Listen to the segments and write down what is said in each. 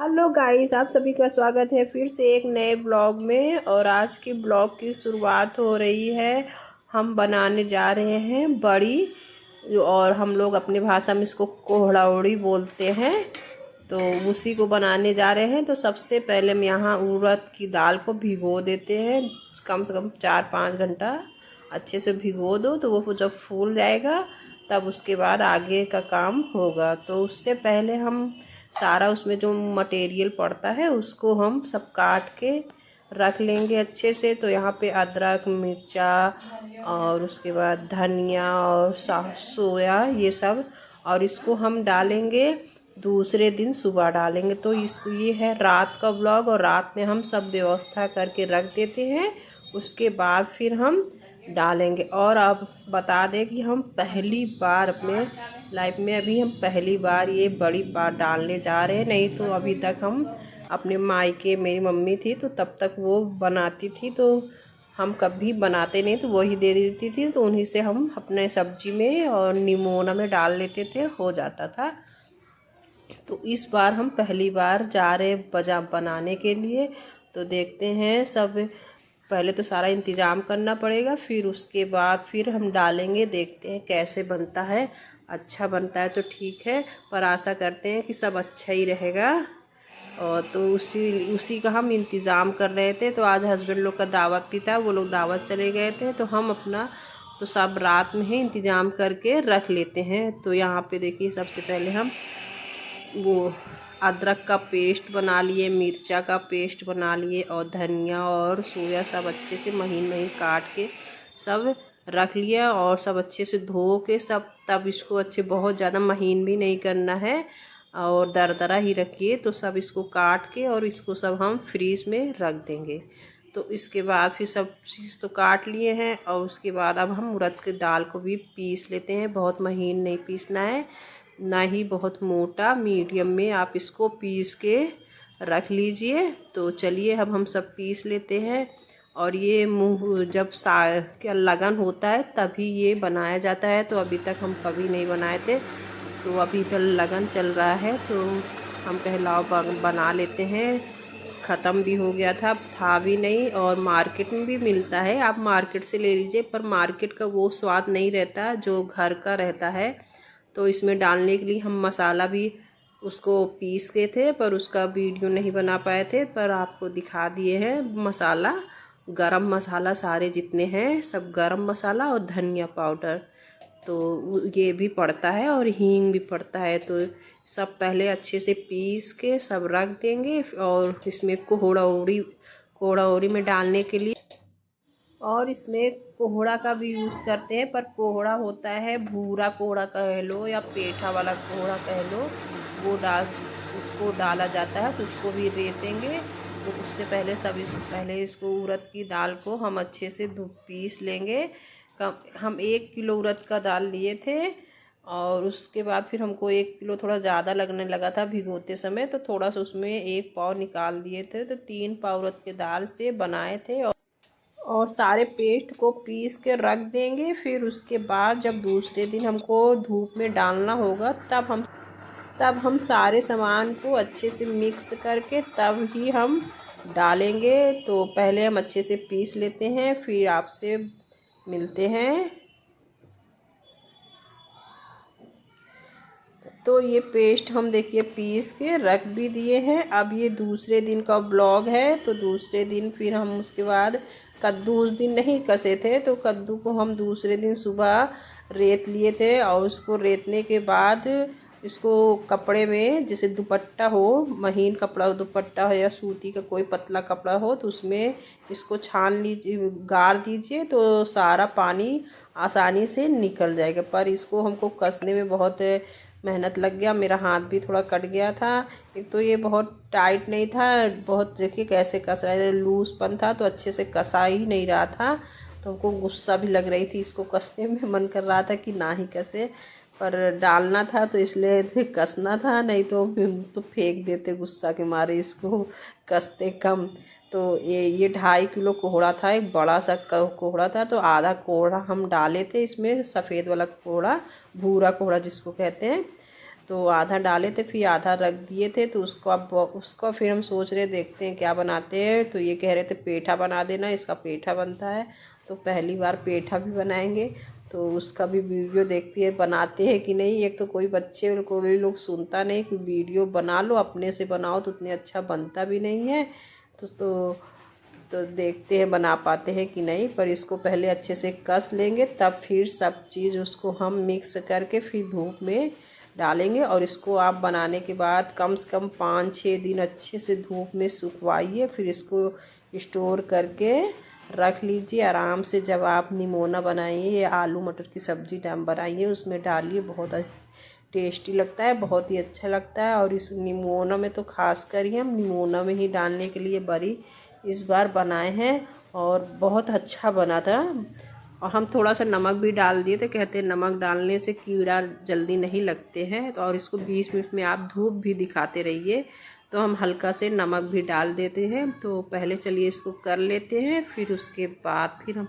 Hello guys, आप सभी का स्वागत है फिर से एक नए ब्लॉग में। और आज की ब्लॉग की शुरुआत हो रही है। हम बनाने जा रहे हैं बड़ी, और हम लोग अपनी भाषा में इसको कोहड़ाउड़ी बोलते हैं। तो उसी को बनाने जा रहे हैं। तो सबसे पहले हम यहाँ उड़द की दाल को भिगो देते हैं, कम से कम 4-5 घंटा अच्छे से भिगो दो। तो वो जब फूल जाएगा तब उसके बाद आगे का काम होगा। तो उससे पहले हम सारा उसमें जो मटेरियल पड़ता है उसको हम सब काट के रख लेंगे अच्छे से। तो यहाँ पे अदरक, मिर्चा और उसके बाद धनिया और सोया, ये सब। और इसको हम डालेंगे दूसरे दिन सुबह डालेंगे। तो इसको, ये है रात का ब्लॉग, और रात में हम सब व्यवस्था करके रख देते हैं। उसके बाद फिर हम डालेंगे। और अब बता दें कि हम पहली बार अपने लाइफ में, अभी हम पहली बार ये बड़ी बात डालने जा रहे हैं। नहीं तो अभी तक हम अपने मायके, मेरी मम्मी थी तो तब तक वो बनाती थी, तो हम कभी बनाते नहीं, तो वही दे देती थी। तो उन्हीं से हम अपने सब्जी में और निमोना में डाल लेते थे, हो जाता था। तो इस बार हम पहली बार जा रहे बजा बनाने के लिए। तो देखते हैं, सब पहले तो सारा इंतज़ाम करना पड़ेगा, फिर उसके बाद फिर हम डालेंगे। देखते हैं कैसे बनता है। अच्छा बनता है तो ठीक है, पर आशा करते हैं कि सब अच्छा ही रहेगा। और तो उसी का हम इंतज़ाम कर रहे थे। तो आज हस्बैंड लोग का दावत भी था, वो लोग दावत चले गए थे। तो हम अपना तो सब रात में ही इंतज़ाम करके रख लेते हैं। तो यहाँ पे देखिए, सबसे पहले हम वो अदरक का पेस्ट बना लिए, मिर्चा का पेस्ट बना लिए, और धनिया और सोया सब अच्छे से महीन महीन काट के सब रख लिया। और सब अच्छे से धो के सब, तब इसको अच्छे, बहुत ज़्यादा महीन भी नहीं करना है और दरदरा ही रखिए। तो सब इसको काट के और इसको सब हम फ्रीज में रख देंगे। तो इसके बाद फिर सब चीज़ तो काट लिए हैं। और उसके बाद अब हम उड़द की दाल को भी पीस लेते हैं। बहुत महीन नहीं पीसना है, ना ही बहुत मोटा, मीडियम में आप इसको पीस के रख लीजिए। तो चलिए अब हम सब पीस लेते हैं। और ये मुँह जब क्या लगन होता है तभी ये बनाया जाता है। तो अभी तक हम कभी नहीं बनाए थे, तो अभी तो लगन चल रहा है तो हम कहलाओ बना लेते हैं। ख़त्म भी हो गया था, अब था भी नहीं, और मार्केट में भी मिलता है, आप मार्केट से ले लीजिए। पर मार्केट का वो स्वाद नहीं रहता जो घर का रहता है। तो इसमें डालने के लिए हम मसाला भी उसको पीस के थे, पर उसका वीडियो नहीं बना पाए थे, पर आपको दिखा दिए हैं। मसाला, गरम मसाला सारे जितने हैं सब, गरम मसाला और धनिया पाउडर, तो ये भी पड़ता है, और हींग भी पड़ता है। तो सब पहले अच्छे से पीस के सब रख देंगे। और इसमें कोहड़ा उड़ी में डालने के लिए, और इसमें कोहड़ा का भी यूज़ करते हैं। पर कोहड़ा होता है, भूरा कोहड़ा कह लो या पेठा वाला कोहड़ा कह लो, वो उसको डाला जाता है। तो उसको भी दे देंगे। तो उससे पहले पहले इसको उड़द की दाल को हम अच्छे से पीस लेंगे। हम 1 किलो उड़द का दाल लिए थे, और उसके बाद फिर हमको 1 किलो थोड़ा ज़्यादा लगने लगा था भिगोते समय। तो थोड़ा सा उसमें 1 पाव निकाल दिए थे। तो 3 पाव उड़द के दाल से बनाए थे। और सारे पेस्ट को पीस के रख देंगे। फिर उसके बाद जब दूसरे दिन हमको धूप में डालना होगा, तब हम सारे सामान को अच्छे से मिक्स करके तब ही हम डालेंगे। तो पहले हम अच्छे से पीस लेते हैं, फिर आपसे मिलते हैं। तो ये पेस्ट हम देखिए पीस के रख भी दिए हैं। अब ये दूसरे दिन का ब्लॉग है। तो दूसरे दिन फिर हम उसके बाद कद्दू, उस दिन नहीं कसे थे, तो कद्दू को हम दूसरे दिन सुबह रेत लिए थे। और उसको रेतने के बाद इसको कपड़े में, जैसे दुपट्टा हो, महीन कपड़ा हो, दुपट्टा हो या सूती का कोई पतला कपड़ा हो, तो उसमें इसको छान लीजिए, गाड़ दीजिए। तो सारा पानी आसानी से निकल जाएगा। पर इसको हमको कसने में बहुत मेहनत लग गया, मेरा हाथ भी थोड़ा कट गया था। एक तो ये बहुत टाइट नहीं था, बहुत, देखिए कैसे कस रहा है, लूजपन था, तो अच्छे से कसा ही नहीं रहा था। तो हमको गुस्सा भी लग रही थी, इसको कसने में मन कर रहा था कि ना ही कसे, पर डालना था तो इसलिए कसना था, नहीं तो फेंक देते गुस्सा के मारे, इसको कसते कम। तो ये 2.5 किलो कोहड़ा था, एक बड़ा सा कोहड़ा था। तो आधा कोहड़ा हम डाले थे इसमें, सफ़ेद वाला कोहड़ा, भूरा कोहड़ा जिसको कहते हैं। तो आधा डाले थे, फिर आधा रख दिए थे। तो उसको फिर हम सोच रहे देखते हैं क्या बनाते हैं। तो ये कह रहे थे पेठा बना देना, इसका पेठा बनता है। तो पहली बार पेठा भी बनाएंगे, तो उसका भी वीडियो देखती है बनाते हैं कि नहीं। एक तो कोई लोग सुनता नहीं कि वीडियो बना लो, अपने से बनाओ तो उतने अच्छा बनता भी नहीं है। तो देखते हैं बना पाते हैं कि नहीं। पर इसको पहले अच्छे से कस लेंगे, तब फिर सब चीज़ उसको हम मिक्स करके फिर धूप में डालेंगे। और इसको आप बनाने के बाद कम से कम 5-6 दिन अच्छे से धूप में सुखवाइए, फिर इसको स्टोर करके रख लीजिए आराम से। जब आप निमोना बनाइए या आलू मटर की सब्ज़ी बनाइए, उसमें डालिए, बहुत टेस्टी लगता है, बहुत ही अच्छा लगता है। और इस निमोना में तो खास कर ही हम निमोना में ही डालने के लिए बड़ी इस बार बनाए हैं, और बहुत अच्छा बना था। और हम थोड़ा सा नमक भी डाल दिए थे, कहते हैं नमक डालने से कीड़ा जल्दी नहीं लगते हैं। तो और इसको 20 मिनट में आप धूप भी दिखाते रहिए, तो हम हल्का से नमक भी डाल देते हैं। तो पहले चलिए इसको कर लेते हैं, फिर उसके बाद फिर हम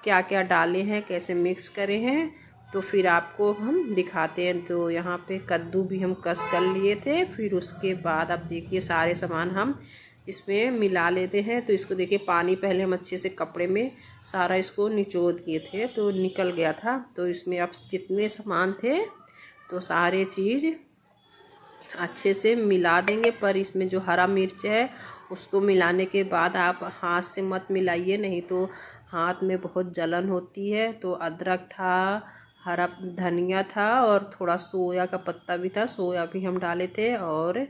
क्या क्या डाले हैं, कैसे मिक्स करे हैं, तो फिर आपको हम दिखाते हैं। तो यहाँ पे कद्दू भी हम कस कर लिए थे। फिर उसके बाद अब देखिए सारे सामान हम इसमें मिला लेते हैं। तो इसको देखिए पानी पहले हम अच्छे से कपड़े में सारा इसको निचोड़ दिए थे, तो निकल गया था। तो इसमें अब जितने सामान थे तो सारे चीज़ अच्छे से मिला देंगे। पर इसमें जो हरा मिर्च है उसको मिलाने के बाद आप हाथ से मत मिलाइए, नहीं तो हाथ में बहुत जलन होती है। तो अदरक था, हरा धनिया था, और थोड़ा सोया का पत्ता भी था, सोया भी हम डाले थे, और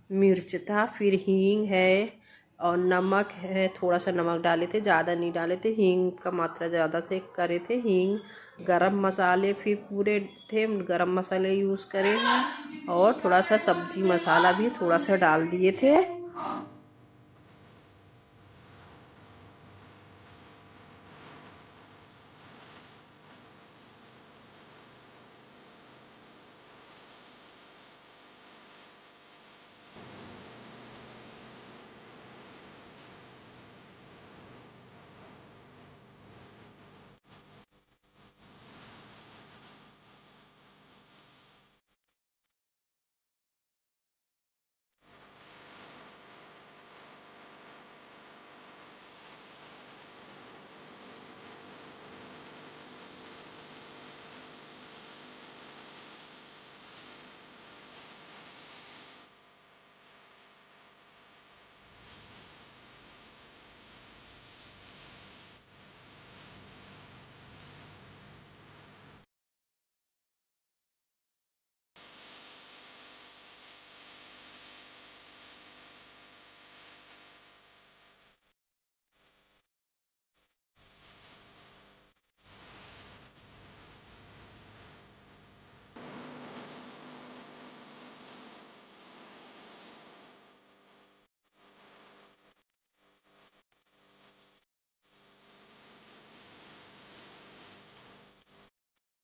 मिर्च था, फिर हींग है, और नमक है, थोड़ा सा नमक डाले थे, ज़्यादा नहीं डाले थे। हींग का मात्रा ज़्यादा थे करे थे। हींग, गरम मसाले फिर पूरे थे, गरम मसाले यूज़ करे हैं, और थोड़ा सा सब्जी मसाला भी थोड़ा सा डाल दिए थे।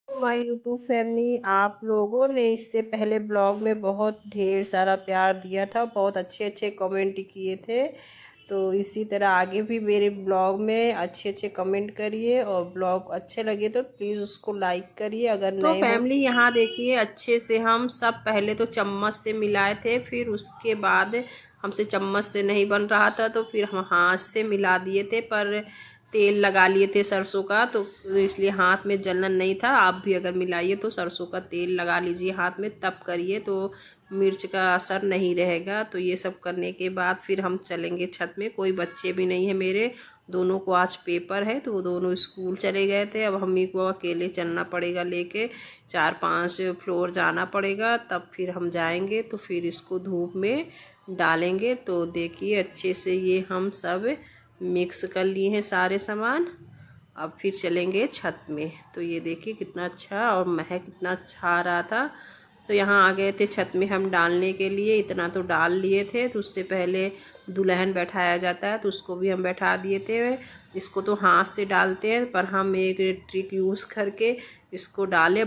माय यूट्यूब फैमिली, आप लोगों ने इससे पहले ब्लॉग में बहुत ढेर सारा प्यार दिया था, बहुत अच्छे अच्छे कमेंट किए थे। तो इसी तरह आगे भी मेरे ब्लॉग में अच्छे अच्छे कमेंट करिए, और ब्लॉग अच्छे लगे तो प्लीज़ उसको लाइक करिए अगर नए हो। फैमिली यहाँ देखिए अच्छे से हम सब पहले तो चम्मच से मिलाए थे, फिर उसके बाद हमसे चम्मच से नहीं बन रहा था, तो फिर हम हाथ से मिला दिए थे। पर तेल लगा लिए थे सरसों का, तो इसलिए हाथ में जलन नहीं था। आप भी अगर मिलाइए तो सरसों का तेल लगा लीजिए हाथ में, तब करिए, तो मिर्च का असर नहीं रहेगा। तो ये सब करने के बाद फिर हम चलेंगे छत में। कोई बच्चे भी नहीं है मेरे, दोनों को आज पेपर है, तो वो दोनों स्कूल चले गए थे। अब मम्मी को अकेले चलना पड़ेगा, लेके 4-5 फ्लोर जाना पड़ेगा, तब फिर हम जाएंगे। तो फिर इसको धूप में डालेंगे। तो देखिए अच्छे से ये हम सब मिक्स कर लिए हैं सारे सामान। अब फिर चलेंगे छत में। तो ये देखिए कितना अच्छा, और महक कितना अच्छा आ रहा था। तो यहाँ आ गए थे छत में हम डालने के लिए। इतना तो डाल लिए थे। तो उससे पहले दुल्हन बैठाया जाता है, तो उसको भी हम बैठा दिए थे। इसको तो हाथ से डालते हैं, पर हम एक ट्रिक यूज़ करके इसको डाले।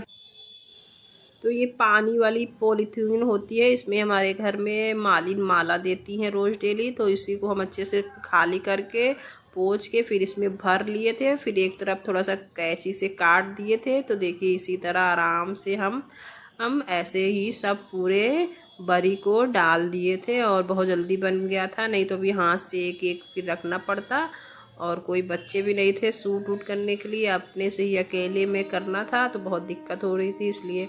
तो ये पानी वाली पॉलीथीन होती है, इसमें हमारे घर में मालिन माला देती हैं रोज़ डेली। तो इसी को हम अच्छे से खाली करके पोंछ के फिर इसमें भर लिए थे। फिर एक तरफ थोड़ा सा कैंची से काट दिए थे। तो देखिए इसी तरह आराम से हम हम ऐसे ही सब पूरे बरी को डाल दिए थे और बहुत जल्दी बन गया था, नहीं तो भी हाथ से एक एक फिर रखना पड़ता और कोई बच्चे भी नहीं थे सूट वूट करने के लिए, अपने से ही अकेले में करना था तो बहुत दिक्कत हो रही थी, इसलिए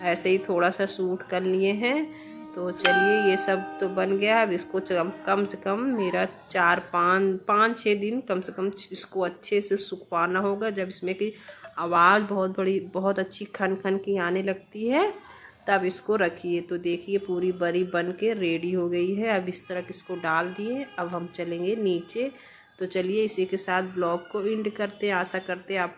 ऐसे ही थोड़ा सा सूट कर लिए हैं। तो चलिए ये सब तो बन गया। अब इसको कम से कम मेरा 4-5-6 दिन कम से कम इसको अच्छे से सुखवाना होगा। जब इसमें की आवाज़ बहुत अच्छी खन खन की आने लगती है तब इसको रखिए। तो देखिए पूरी बरी बन के रेडी हो गई है। अब इस तरह इसको डाल दिए, अब हम चलेंगे नीचे। तो चलिए इसी के साथ ब्लॉग को एंड करते हैं। आशा करते हैं आप